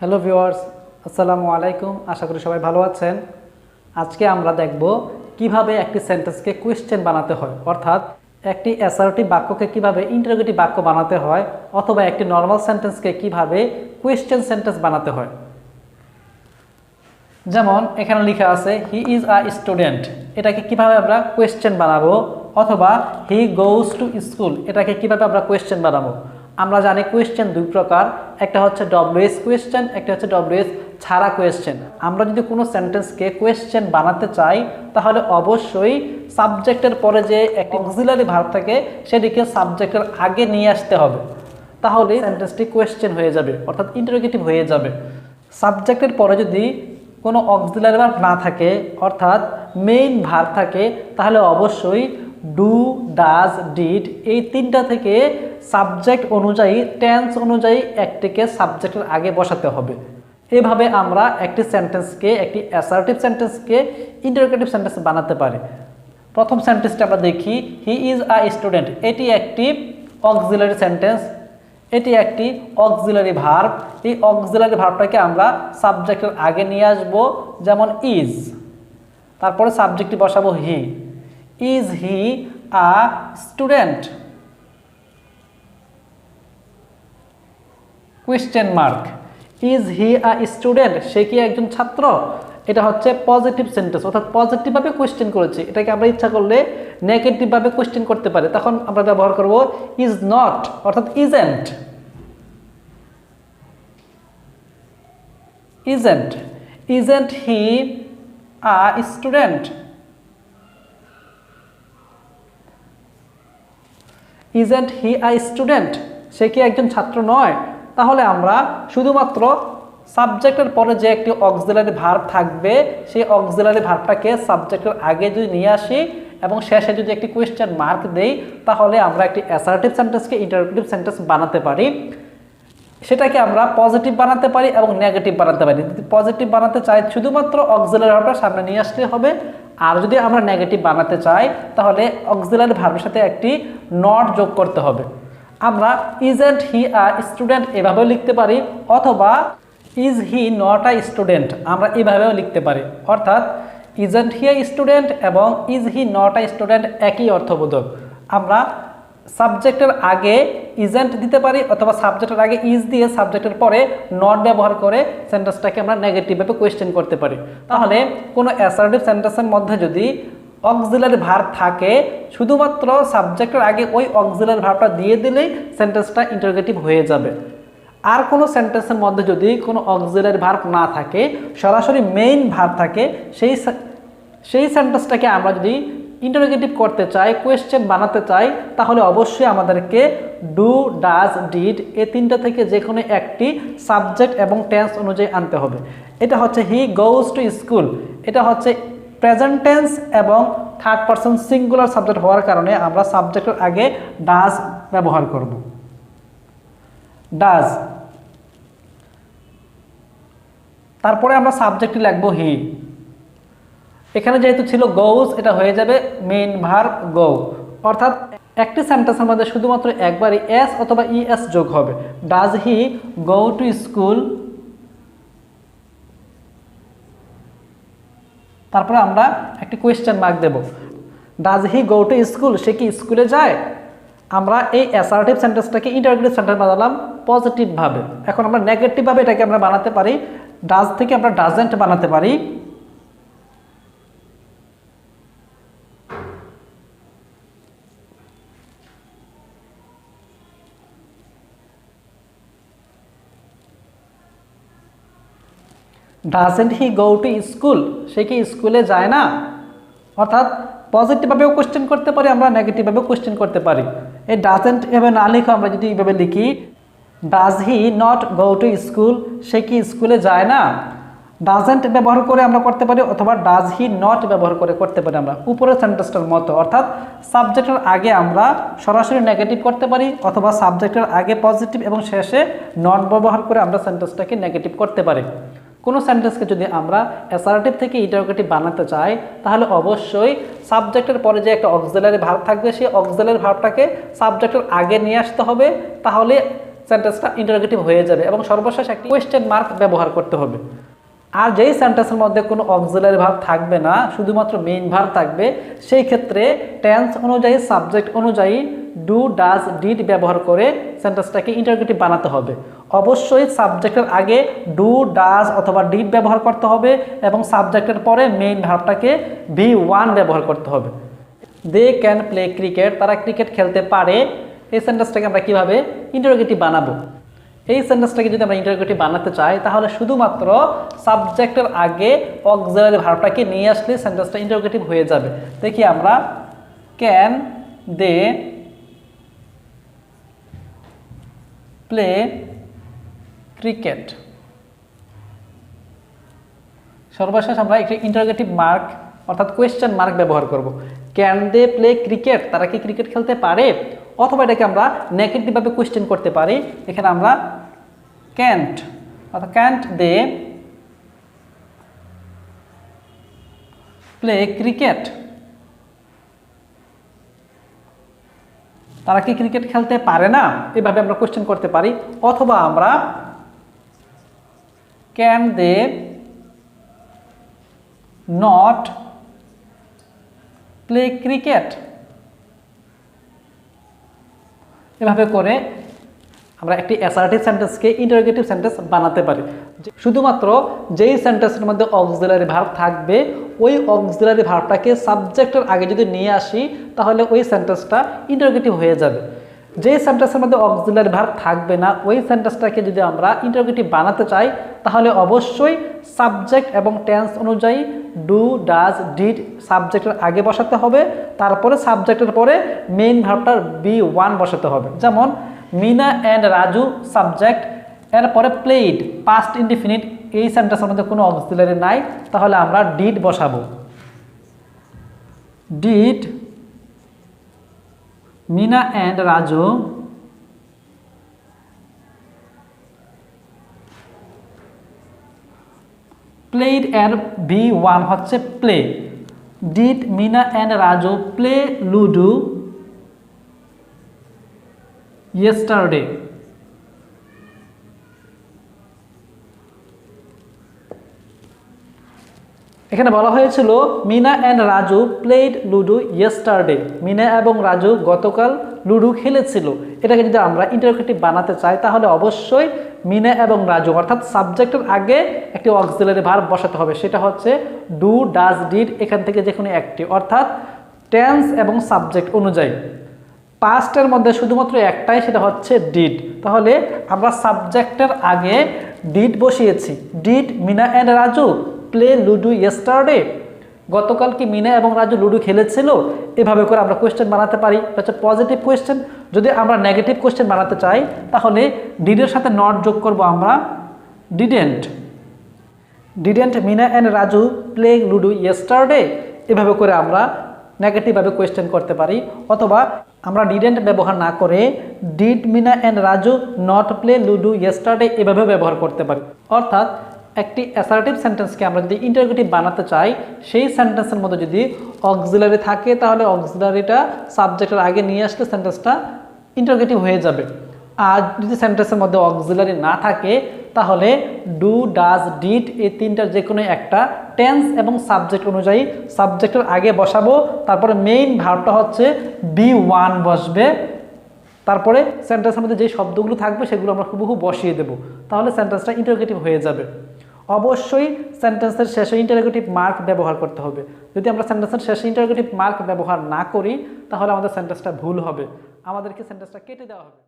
Hello viewers, আসসালামু আলাইকুম। আশা করি সবাই ভালো আছেন। আজকে আমরা দেখব কিভাবে একটি সেন্টেন্সকে কোয়েশ্চেন বানাতে হয়, অর্থাৎ একটি অ্যাসার্টিভ বাক্যকে কিভাবে ইন্টারোগেটিভ বাক্য বানাতে হয়, অথবা একটি নর্মাল সেন্টেন্সকে কিভাবে কোয়েশ্চেন সেন্টেন্স বানাতে হয়। যেমন এখানে লেখা আছে হি ইজ আ স্টুডেন্ট, এটাকে কিভাবে আমরা কোয়েশ্চেন বানাবো, অথবা হি গোজ টু স্কুল, এটাকে কিভাবে আমরা কোয়েশ্চেন বানাবো। আমরা জানি কোয়েশ্চেন দুই প্রকার, একটা হচ্ছে ডব্লিউএস কোয়েশ্চেন, একটা হচ্ছে ডব্লিউএস ছাড়া কোয়েশ্চেন। আমরা যদি কোনো সেন্টেন্সকে কোয়েশ্চেন বানাতে চাই তাহলে অবশ্যই সাবজেক্টের পরে যে একটি অক্সিলারি ভার্ব থাকে সেটিকে সাবজেক্টের আগে নিয়ে আসতে হবে, তাহলে সেন্টেন্সটি কোয়েশ্চেন হয়ে যাবে, অর্থাৎ ইন্টারোগেটিভ হয়ে যাবে। সাবজেক্টের পরে যদি কোনো অক্সিলারি ভার্ব না থাকে, অর্থাৎ মেইন ভার্ব থাকে, তাহলে অবশ্যই ডু, ডাজ, ডিড এই তিনটা থেকে সাবজেক্ট অনুযায়ী, টেন্স অনুযায়ী একটিকে সাবজেক্টের আগে বসাতে হবে। এভাবে আমরা একটি সেন্টেন্সকে, একটি অ্যাসার্টিভ সেন্টেন্সকে ইন্টারোগেটিভ সেন্টেন্স বানাতে পারি। প্রথম সেন্টেন্সটা আমরা দেখি, হি ইজ আ স্টুডেন্ট। এটি একটি অক্সিলারি সেন্টেন্স, এটি একটি অক্সিলারি ভার্ব। এই অক্সিলারি ভার্বটাকে আমরা সাবজেক্টের আগে নিয়ে আসব, যেমন ইজ, তারপরে সাবজেক্টটি বসাবো he. Is he a student? Question mark. Is he a student? সে কি একজন ছাত্র? এটা হচ্ছে পজিটিভ সেন্টেন্স, অর্থাৎ পজিটিভভাবে কোয়েশ্চেন করেছি। এটাকে আমরা ইচ্ছা করলে নেগেটিভভাবে কোয়েশ্চেন করতে পারি, তখন আমরা ব্যবহার করব ইজ নট, অর্থাৎ isn't. Isn't, isn't he a student? Isn't he a student? সে কি একজন ছাত্র নয়? তাহলে আমরা শুধুমাত্র সাবজেক্টের পরে যে একটি অক্সিলারি ভার্ব থাকবে, সেই অক্সিলারি ভার্বটাকে সাবজেক্টের আগে যদি নিয়ে আসি এবং শেষে যদি একটি কোয়েশ্চেন মার্ক দেই, তাহলে আমরা একটি অ্যাসার্টিভ সেন্টেন্সকে ইন্টারোগেটিভ সেন্টেন্স বানাতে পারি। সেটাকে আমরা পজিটিভ বানাতে পারি এবং নেগেটিভ বানাতে পারি। যদি পজিটিভ বানাতে চাই শুধুমাত্র অক্সিলারি ভার্বটা সামনে নিয়ে আসতে হবে, আর যদি আমরা নেগেটিভ বানাতে চাই তাহলে অক্সিলারি ভার্বের সাথে একটি নট যোগ করতে হবে। আমরা ইজেন্ট হি আ স্টুডেন্ট এভাবেও লিখতে পারি, অথবা is he not a student আমরা এভাবেও লিখতে পারি। অর্থাৎ ইজেন্ট হি আ স্টুডেন্ট এবং is he not a student একই অর্থবোধক। আমরা সাবজেক্টের আগে ইজেন্ট দিতে পারি, অথবা সাবজেক্টের আগে ইজ দিয়ে সাবজেক্টের পরে নট ব্যবহার করে সেন্টেন্সটাকে আমরা নেগেটিভভাবে কোয়েশ্চেন করতে পারি। তাহলে কোনো অ্যাসার্টিভ সেন্টেন্সের মধ্যে যদি অক্সিলারি ভার্ব থাকে, শুধুমাত্র সাবজেক্টের আগে ওই অক্সিলারি ভার্বটা দিয়ে দিলেই সেন্টেন্সটা ইন্টারোগেটিভ হয়ে যাবে। আর কোনো সেন্টেন্সের মধ্যে যদি কোনো অক্সিলারি ভার্ব না থাকে, সরাসরি মেইন ভার্ব থাকে, সেই সেন্টেন্সটাকে আমরা যদি ইন্টারোগেটিভ করতে চাই, কোয়েশ্চেন বানাতে চাই, তাহলে অবশ্যই আমাদেরকে ডু, ডাজ, ডিড এই তিনটা থেকে যে কোনো একটি সাবজেক্ট এবং টেন্স অনুযায়ী আনতে হবে। এটা হচ্ছে হি গোজ টু স্কুল, এটা হচ্ছে প্রেজেন্ট টেন্স এবং থার্ড পারসন সিঙ্গুলার সাবজেক্ট হওয়ার কারণে আমরা সাবজেক্টের আগে ডাজ ব্যবহার করব। ডাজ, তারপরে আমরা সাবজেক্টটি লিখবো হি। এখানে যেহেতু ছিল গোজ, এটা হয়ে যাবে মেইন ভার্ব গো। অর্থাৎ একটি সেন্টেন্সের মধ্যে শুধুমাত্র একবারই এস অথবা ইএস যোগ হবে। Does he go to school? তারপরে আমরা একটি কোয়েশ্চেন মার্ক দেব। Does he go to school? সে কি স্কুলে যায়? আমরা এই অ্যাসার্টিভ সেন্টেন্সটাকে ইন্টারোগেটিভ সেন্টেন্স বানালাম পজিটিভভাবে। এখন আমরা নেগেটিভভাবে এটাকে আমরা বানাতে পারি। ডাজ থেকে আমরা ডাজেন্ট বানাতে পারি। Doesn't he go to school? সে কি স্কুলে যায় না? অর্থাৎ পজিটিভভাবেও কোয়েশ্চেন করতে পারি, আমরা নেগেটিভভাবেও কোয়েশ্চেন করতে পারি। এই ডাজেন্ট এভাবে না লিখে আমরা যদি এইভাবে লিখি, does he not go to school? সে কি স্কুলে যায় না? ডাজেন্ট ব্যবহার করে আমরা করতে পারি, অথবা ডাজ হি নট ব্যবহার করে করতে পারি আমরা উপরের সেন্টেন্সটার মতো। অর্থাৎ সাবজেক্টের আগে আমরা সরাসরি নেগেটিভ করতে পারি, অথবা সাবজেক্টের আগে পজিটিভ এবং শেষে নট ব্যবহার করে আমরা সেন্টেন্সটাকে নেগেটিভ করতে পারি। কোনো সেন্টেন্সকে যদি আমরা অ্যাসার্টিভ থেকে ইন্টারোগেটিভ বানাতে চাই, তাহলে অবশ্যই সাবজেক্টের পরে যে একটা অক্সিলারি ভার্ব থাকবে, সেই অক্সিলারি ভার্বটাকে সাবজেক্টের আগে নিয়ে আসতে হবে। তাহলে সেন্টেন্সটা ইন্টারোগেটিভ হয়ে যাবে এবং সর্বশেষ একটি কোয়েশ্চেন মার্ক ব্যবহার করতে হবে। আর যেই সেন্টেন্সের মধ্যে কোনো অক্সিলারি ভার্ব থাকবে না, শুধুমাত্র মেইন ভার্ব থাকবে, সেই ক্ষেত্রে টেন্স অনুযায়ী সাবজেক্ট অনুযায়ী ডু ডাজ ডিড ব্যবহার করে সেন্টেন্সটাকে ইন্টারোগেটিভ বানাতে হবে। অবশ্যই সাবজেক্টের আগে ডু ডাজ অথবা ডিড ব্যবহার করতে হবে এবং সাবজেক্টের পরে মেইন ভার্বটাকে V1 ব্যবহার করতে হবে। দে ক্যান প্লে ক্রিকেট, তারা ক্রিকেট খেলতে পারে। এই সেন্টেন্সটাকে আমরা কিভাবে ইন্টারোগেটিভ বানাবো? এই সেন্টেন্সটাকে যদি আমরা ইন্টারোগেটিভ বানাতে চাই তাহলে শুধুমাত্র সাবজেক্টের আগে অক্সিলারি ভার্বটাকে নিয়ে আসলে সেন্টেন্সটা ইন্টারোগেটিভ হয়ে যাবে। দেখি আমরা, ক্যান দে প্লে ক্রিকেট। সর্বশেষ আমরা একটি ইন্টারোগেটিভ মার্ক অর্থাৎ কোয়েশ্চেন মার্ক ব্যবহার করব। ক্যান দে প্লে ক্রিকেট, তারা কি ক্রিকেট খেলতে পারে? অথবা এটাকে আমরা নেগেটিভভাবে কোয়েশ্চেন করতে পারি। এখানে আমরা ক্যান্ট অর্থাৎ ক্যান্ট দে প্লে ক্রিকেট, তারা কি ক্রিকেট খেলতে পারে না? এভাবে আমরা কোয়েশ্চেন করতে পারি। অথবা আমরা can they not play cricket, এভাবে করে আমরা একটি অ্যাসার্টিভ সেন্টেন্সকে ইন্টারোগেটিভ সেন্টেন্স বানাতে পারি। শুধুমাত্র যেই সেন্টেন্সের মধ্যে অক্সিলারি ভার্ব থাকবে ওই অক্সিলারি ভার্বটাকে সাবজেক্টের আগে যদি নিয়ে আসি তাহলে ওই সেন্টেন্সটা ইন্টারোগেটিভ হয়ে যাবে। যেই সেন্টেন্সের মধ্যে অক্সিলারি ভার্ব থাকবে না ওই সেন্টেন্সটাকে যদি আমরা ইন্টারোগেটিভ বানাতে চাই তাহলে অবশ্যই সাবজেক্ট এবং টেন্স অনুযায়ী ডু ডাজ ডিড সাবজেক্টের আগে বসাতে হবে, তারপরে সাবজেক্টের পরে মেইন ভার্বটার V1 বসাতে হবে। যেমন মিনা অ্যান্ড রাজু সাবজেক্ট, এরপরে প্লেড পাস্ট ইনডিফিনিট, এই সেন্টেন্সের মধ্যে কোনো অক্সিলারি নাই, তাহলে আমরা ডিড বসাবো। Did Meena and Raju played এর V1 হচ্ছে play. Did Meena and Raju play ludo yesterday? এখানে বলা হয়েছিল Meena and Raju played ludo yesterday, Meena এবং রাজু গতকাল লুডো খেলেছিল। এটাকে যদি আমরা ইন্টারোগেটিভ বানাতে চাই তাহলে অবশ্যই মিনা এবং রাজু অর্থাৎ সাবজেক্টের আগে একটি অক্সিলারি ভার্ব বসাতে হবে, সেটা হচ্ছে ডু ডাজ ডিড, এখান থেকে যে কোনো একটি, অর্থাৎ টেন্স এবং সাবজেক্ট অনুযায়ী। পাস্টের মধ্যে শুধুমাত্র একটাই, সেটা হচ্ছে ডিড। তাহলে আমরা সাবজেক্টের আগে ডিড বসিয়েছি। Did Meena and Raju play ludo yesterday, গতকাল কি মিনা এবং রাজু লুডো খেলেছিল? এভাবে করে আমরা কোয়েশ্চেন বানাতে পারি, এটা হচ্ছে পজিটিভ কোয়েশ্চেন। যদি আমরা নেগেটিভ কোয়েশ্চেন বানাতে চাই তাহলে ডিডের সাথে নট যোগ করব আমরা, didn't. Didn't Meena and Raju play ludo yesterday, এভাবে করে আমরা নেগেটিভভাবে কোয়েশ্চেন করতে পারি। অথবা আমরা ডিডেন্ট ব্যবহার না করে did Meena and Raju not play ludo yesterday এভাবে ব্যবহার করতে পারি। অর্থাৎ একটি অ্যাসার্টিভ সেন্টেন্সকে আমরা যদি ইন্টারোগেটিভ বানাতে চাই সেই সেন্টেন্সের মধ্যে যদি অক্সিলারি থাকে তাহলে অক্সিলারিটা সাবজেক্টের আগে নিয়ে আসলে সেন্টেন্সটা ইন্টারোগেটিভ হয়ে যাবে। আর যদি সেন্টেন্সের মধ্যে অক্সিলারি না থাকে তাহলে ডু ডাজ ডিড এই তিনটার যে কোনো একটা টেন্স এবং সাবজেক্ট অনুযায়ী সাবজেক্টের আগে বসাবো, তারপরে মেইন ভার্বটা হচ্ছে V1 বসবে, তারপরে সেন্টেন্সের মধ্যে যে শব্দগুলো থাকবে সেগুলো আমরা হুবহু বসিয়ে দেবো, তাহলে সেন্টেন্সটা ইন্টারোগেটিভ হয়ে যাবে। অবশ্যই সেন্টেন্সের শেষে ইন্টারোগেটিভ মার্ক ব্যবহার করতে হবে। যদি আমরা সেন্টেন্সের শেষে ইন্টারোগেটিভ মার্ক ব্যবহার না করি তাহলে আমাদের সেন্টেন্সটা ভুল হবে, আমাদেরকে সেন্টেন্সটা কেটে দেওয়া হবে।